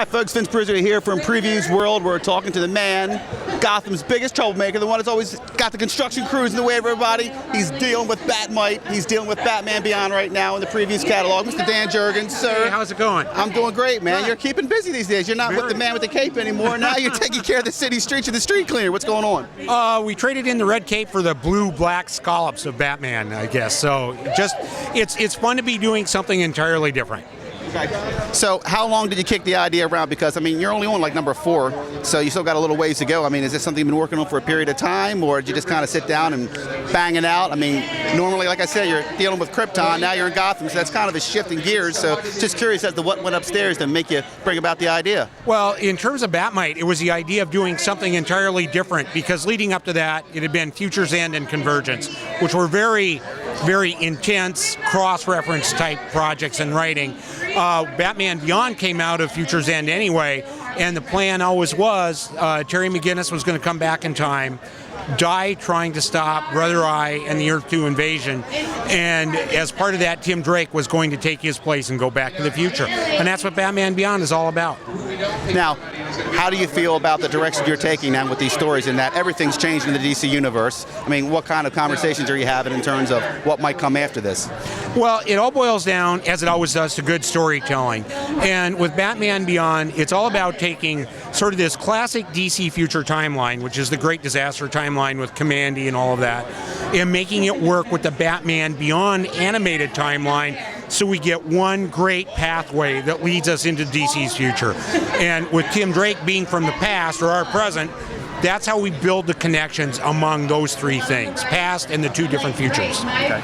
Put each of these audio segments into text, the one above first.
Hi folks, Vince Brizzer here from PREVIEWSworld. We're talking to the man, Gotham's biggest troublemaker, the one that's always got the construction crews in the way of everybody. He's dealing with Bat-Mite. He's dealing with Batman Beyond right now in the Previews catalog. Mr. Dan Jurgens, sir. Hey, how's it going? I'm doing great, man. Good. You're keeping busy these days. You're not with the man with the cape anymore. Now you're taking care of the city streets with the street cleaner. What's going on? We traded in the red cape for the blue-black scallops of Batman, I guess. So it's fun to be doing something entirely different. So how long did you kick the idea around? Because, I mean, you're only on like number 4, so you still got a little ways to go. I mean, is this something you've been working on for a period of time, or did you just kind of sit down and bang it out? I mean, normally, like I said, you're dealing with Krypton, now you're in Gotham, so that's kind of a shift in gears. So just curious as to what went upstairs to make you bring about the idea. Well, in terms of Bat-Mite, it was the idea of doing something entirely different, because leading up to that, it had been Future's End and Convergence, which were very intense cross-reference type projects and writing. Batman Beyond came out of Future's End anyway, and the plan always was Terry McGinnis was going to come back in time, die trying to stop Brother Eye and the Earth 2 invasion, and as part of that, Tim Drake was going to take his place and go back to the future. And that's what Batman Beyond is all about. Now, how do you feel about the direction you're taking now with these stories, and that everything's changed in the DC universe? I mean, what kind of conversations are you having in terms of what might come after this? Well, it all boils down, as it always does, to good storytelling. And with Batman Beyond, it's all about taking sort of this classic DC future timeline, which is the Great Disaster timeline with Commandy and all of that, and making it work with the Batman Beyond animated timeline, so we get one great pathway that leads us into DC's future. And with Tim Drake being from the past or our present, that's how we build the connections among those three things, past and the two different futures. Okay.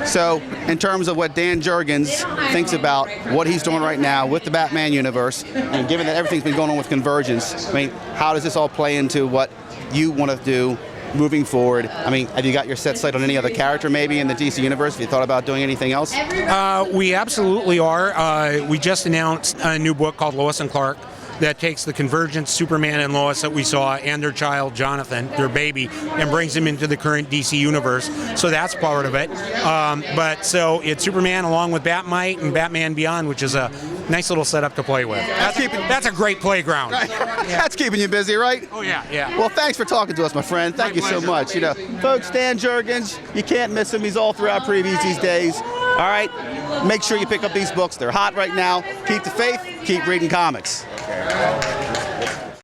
So, in terms of what Dan Jurgens thinks about what he's doing right now with the Batman universe, and given that everything's been going on with Convergence, I mean, how does this all play into what you want to do moving forward? I mean, have you got your set sight on any other character maybe in the DC universe? Have you thought about doing anything else? We absolutely are. We just announced a new book called Lois and Clark that takes the Convergence Superman and Lois that we saw and their child Jonathan, their baby, and brings them into the current DC universe. So that's part of it. But so it's Superman along with Bat-Mite and Batman Beyond, which is a nice little setup to play with. That's a great playground. That's keeping you busy, right? Oh yeah. Well, thanks for talking to us, my friend. Thank you so much. You know, folks, Dan Jurgens, you can't miss him. He's all throughout previews these days. All right, make sure you pick up these books. They're hot right now. Keep the faith. Keep reading comics.